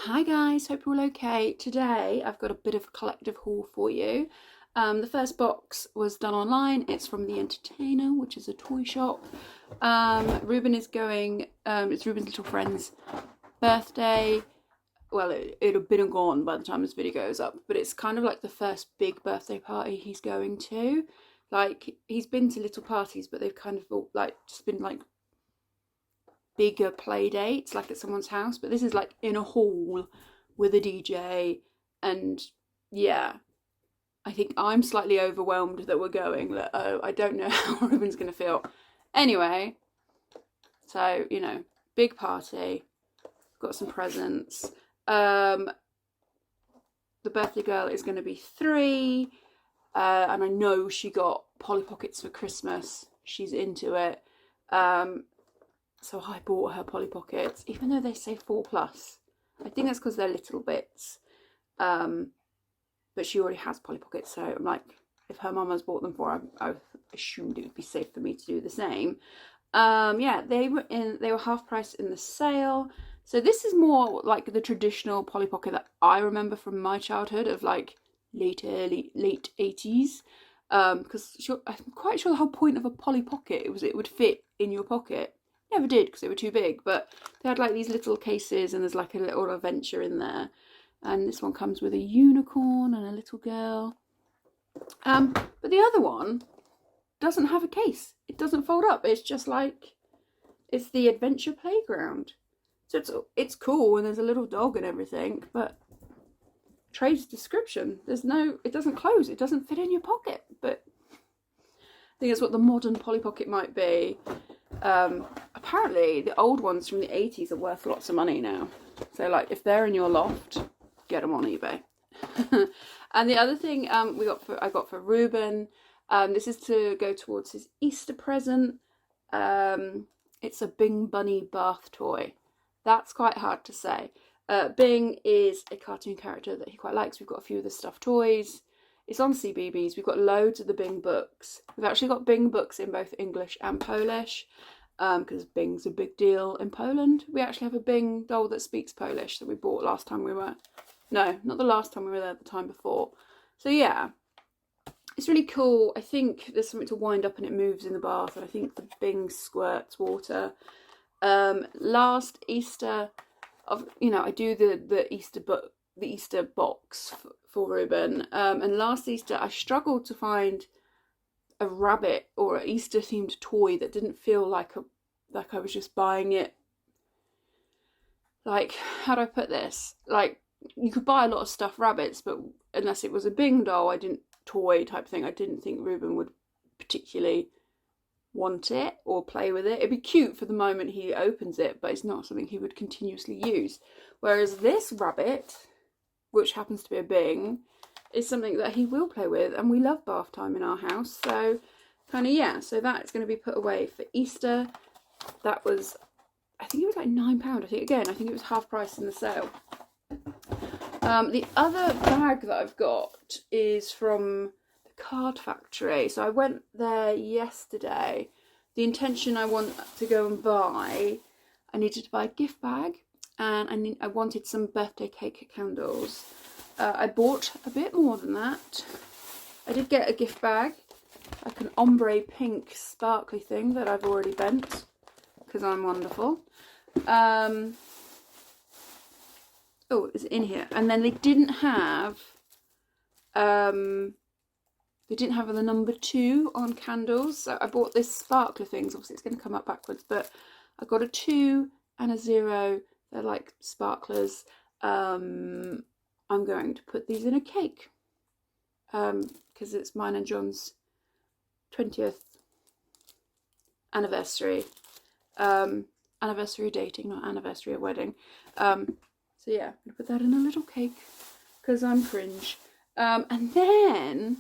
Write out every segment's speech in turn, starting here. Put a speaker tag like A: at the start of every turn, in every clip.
A: Hi guys, hope you're all okay. Today I've got a bit of a collective haul for you. The first box was done online. It's from The Entertainer, which is a toy shop. Ruben is going, it's Ruben's little friend's birthday. Well, it'll have been gone by the time this video goes up, but it's kind of like the first big birthday party he's going to. Like, he's been to little parties, but they've kind of all, like, just been like bigger play dates, like at someone's house, but this is like in a hall with a DJ. And yeah, I think I'm slightly overwhelmed that we're going. That I don't know how Ruben's gonna feel. Anyway, so big party, got some presents. The birthday girl is going to be 3, and I know she got Polly Pockets for Christmas. She's into it. So I bought her Polly Pockets, even though they say 4+. I think that's because they're little bits. But she already has Polly Pockets, so I'm like, if her mum has bought them for her, I assumed it would be safe for me to do the same. Yeah, they were half price in the sale. So this is more like the traditional Polly Pocket that I remember from my childhood of like late 80s. Because I'm quite sure the whole point of a Polly Pocket was it would fit in your pocket. Never did because they were too big, but they had like these little cases and there's like a little adventure in there. And this one comes with a unicorn and a little girl. But the other one doesn't have a case. It doesn't fold up. It's just like, it's the adventure playground. So it's cool and there's a little dog and everything, but trade's description, it doesn't close. It doesn't fit in your pocket, but I think that's what the modern Polly Pocket might be. Apparently the old ones from the 80s are worth lots of money now. So like if they're in your loft, get them on eBay. And the other thing I got for Ruben, this is to go towards his Easter present. It's a Bing Bunny bath toy. That's quite hard to say. Bing is a cartoon character that he quite likes. We've got a few of the stuffed toys. It's on CBeebies. We've got loads of the Bing books. We've actually got Bing books in both English and Polish, because Bing's a big deal in Poland. We actually have a Bing doll that speaks Polish that we bought last time we were... No, not the last time we were there, the time before. So yeah, it's really cool. I think there's something to wind up and it moves in the bath, and I think the Bing squirts water. Last Easter, I do the Easter box for Ruben. And last Easter I struggled to find a rabbit or an Easter themed toy that didn't feel like I was just buying it. Like, how do I put this? Like, you could buy a lot of stuffed rabbits, but unless it was a Bing doll, toy type thing, I didn't think Ruben would particularly want it or play with it. It'd be cute for the moment he opens it, but it's not something he would continuously use. Whereas this rabbit, which happens to be a Bing, is something that he will play with, and we love bath time in our house. So kind of, yeah, so that's going to be put away for Easter. That was, I think it was like £9. I think it was half price in the sale. The other bag that I've got is from Card Factory. So I went there yesterday. The intention I want to go and buy, I needed to buy a gift bag, and I wanted some birthday cake candles. I bought a bit more than that. I did get a gift bag, like an ombre pink sparkly thing that I've already bent because I'm wonderful. Oh, it's in here. And then they didn't have the number 2 on candles, so I bought this sparkler things. Obviously it's going to come up backwards, but I got a 2 and a 0. They're like sparklers. I'm going to put these in a cake, because it's mine and John's 20th anniversary. Anniversary dating, not anniversary of wedding. So yeah, I'm gonna put that in a little cake because I'm cringe. And then,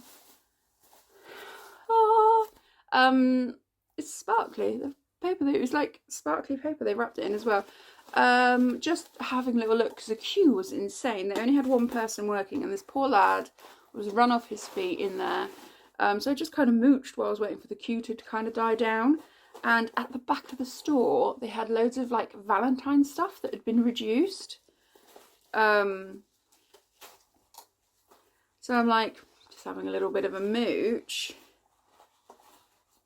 A: it's sparkly. The paper, it was like sparkly paper. They wrapped it in as well. Just having a little look because the queue was insane. They only had one person working, and this poor lad was run off his feet in there. So I just kind of mooched while I was waiting for the queue to kind of die down. And at the back of the store, they had loads of like Valentine stuff that had been reduced. So I'm like, just having a little bit of a mooch.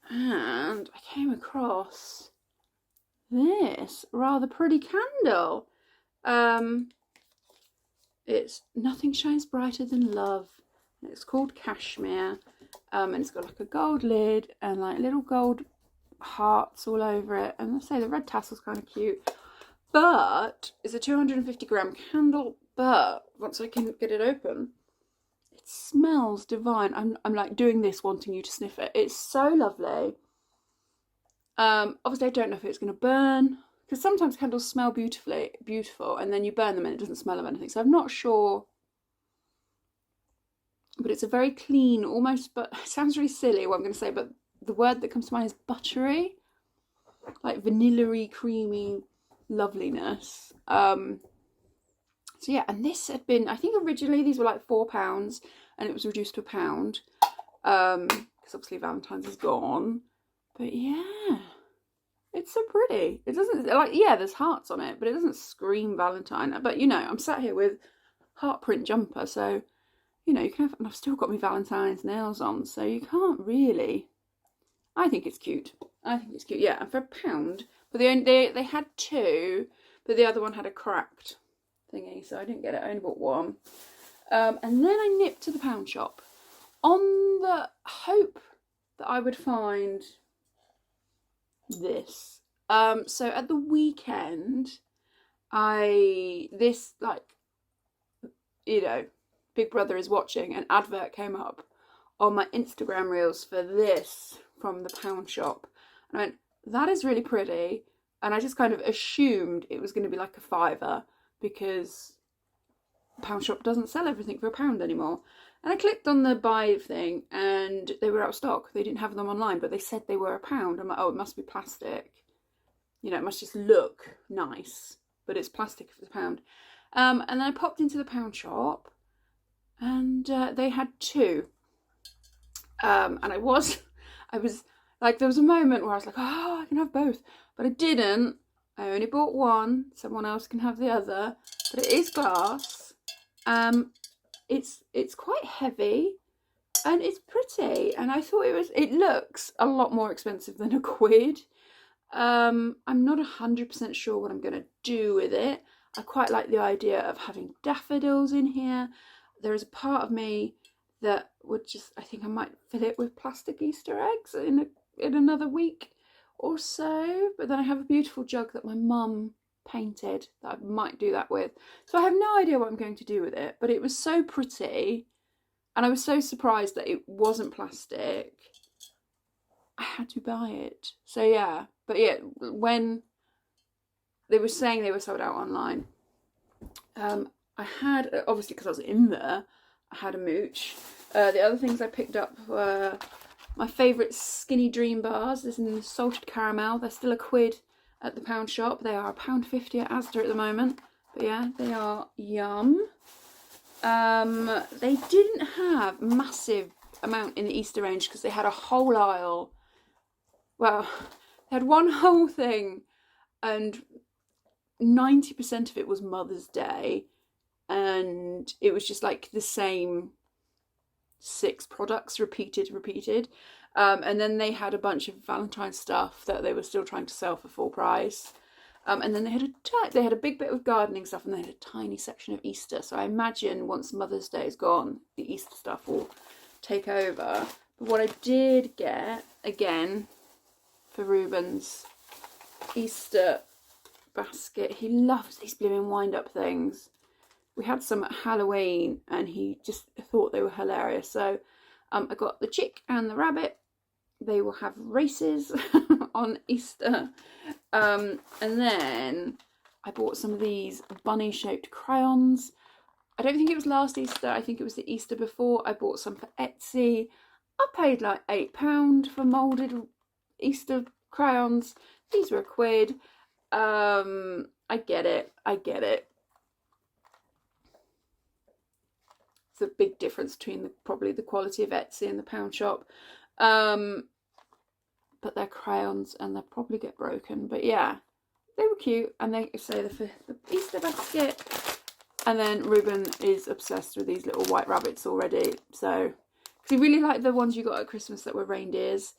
A: And I came across this rather pretty candle. It's Nothing Shines Brighter Than Love. It's called Cashmere. And it's got like a gold lid and like little gold hearts all over it. And I say the red tassel's kind of cute. But it's a 250-gram candle. But once I can get it open, it smells divine. I'm like doing this, wanting you to sniff it. It's so lovely. Obviously I don't know if it's going to burn, because sometimes candles smell beautiful, and then you burn them and it doesn't smell of anything. So I'm not sure. But it's a very clean, almost, but it sounds really silly what I'm going to say, but the word that comes to mind is buttery. Like vanilla-y, creamy loveliness. So yeah, and this had been, I think originally these were like £4 and it was reduced to £1. Because obviously Valentine's is gone. But yeah, it's so pretty. It doesn't, like, yeah, there's hearts on it, but it doesn't scream Valentine. But you know, I'm sat here with heart print jumper, so you know, you can have, and I've still got my Valentine's nails on, so you can't really. I think it's cute. I think it's cute. Yeah, and for £1, but they had two, but the other one had a cracked thingy, so I didn't get it. I only bought one. And then I nipped to the pound shop on the hope that I would find this. So at the weekend, this like, you know, Big Brother is watching, an advert came up on my Instagram reels for this from the pound shop. And I went, that is really pretty. And I just kind of assumed it was going to be like a £5 because the pound shop doesn't sell everything for £1 anymore. And I clicked on the buy thing and they were out of stock. They didn't have them online, but they said they were £1. I'm like, oh, it must be plastic. You know, it must just look nice, but it's plastic if it's £1. And then I popped into the pound shop and they had two. And I was like, there was a moment where I was like, oh, I can have both, but I didn't. I only bought one. Someone else can have the other, but it is glass. It's quite heavy and it's pretty, and I thought it looks a lot more expensive than £1. I'm not 100% sure what I'm going to do with it. I quite like the idea of having daffodils in here. There is a part of me that would just, I think I might fill it with plastic Easter eggs in another week or so. But then I have a beautiful jug that my mum painted that I might do that with. So I have no idea what I'm going to do with it, but it was so pretty and I was so surprised that it wasn't plastic. I had to buy it. So yeah, but yeah, when they were saying they were sold out online, I had, obviously because I was in there, I had a mooch. The other things I picked up were my favourite Skinny Dream bars. This is in salted caramel. They're still £1 at the pound shop. They are £1.50 at ASDA at the moment. But yeah, they are yum. They didn't have massive amount in the Easter range because they had a whole aisle. Well, they had one whole thing and 90% of it was Mother's Day. And it was just like the same 6 products repeated. And then they had a bunch of Valentine's stuff that they were still trying to sell for full price. And then they had a big bit of gardening stuff, and they had a tiny section of Easter. So I imagine once Mother's Day is gone, the Easter stuff will take over. But what I did get, again, for Ruben's Easter basket, he loves these blooming wind-up things. We had some at Halloween and he just thought they were hilarious. So I got the chick and the rabbit. They will have races on Easter. And then I bought some of these bunny-shaped crayons. I don't think it was last Easter. I think it was the Easter before. I bought some for Etsy. I paid like £8 for moulded Easter crayons. These were £1. I get it. It's a big difference between probably the quality of Etsy and the pound shop. But they're crayons and they'll probably get broken. But yeah, they were cute. And they say the Easter basket And then Ruben is obsessed with these little white rabbits already. So, because he really liked the ones you got at Christmas that were reindeers.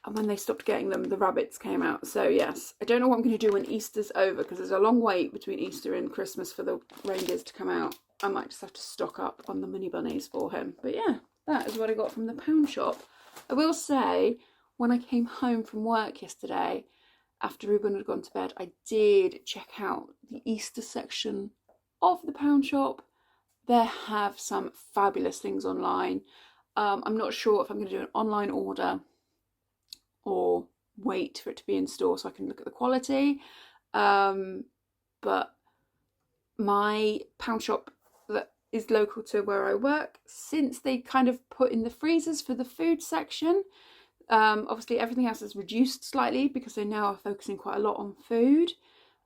A: And when they stopped getting them, the rabbits came out. So yes, I don't know what I'm going to do when Easter's over, because there's a long wait between Easter and Christmas for the reindeers to come out. I might just have to stock up on the mini bunnies for him. But yeah, that is what I got from the pound shop. I will say, when I came home from work yesterday, after Ruben had gone to bed, I did check out the Easter section of the pound shop. They have some fabulous things online. I'm not sure if I'm going to do an online order or wait for it to be in store so I can look at the quality. But my pound shop that is local to where I work, since they kind of put in the freezers for the food section, obviously everything else is reduced slightly because they now are focusing quite a lot on food.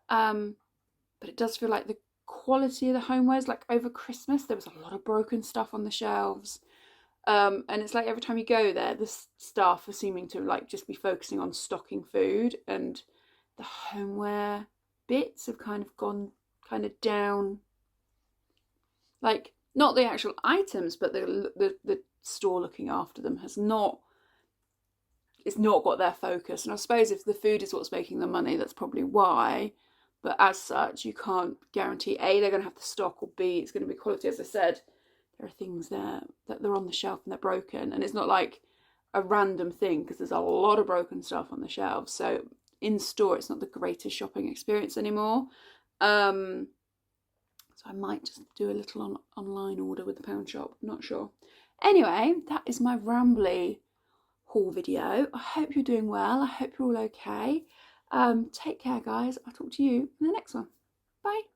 A: But it does feel like the quality of the homewares, like over Christmas, there was a lot of broken stuff on the shelves. And it's like every time you go there, the staff are seeming to like just be focusing on stocking food, and the homeware bits have kind of gone kind of down. Like, not the actual items, but the store looking after them has not, it's not got their focus. And I suppose if the food is what's making the money, that's probably why. But as such, you can't guarantee A, they're going to have the stock, or B, it's going to be quality. As I said, there are things there that they're on the shelf and they're broken. And it's not like a random thing, because there's a lot of broken stuff on the shelves. So in store, it's not the greatest shopping experience anymore. So I might just do a little online order with the pound shop. I'm not sure. Anyway, that is my rambly haul video. I hope you're doing well. I hope you're all okay. Take care, guys. I'll talk to you in the next one. Bye.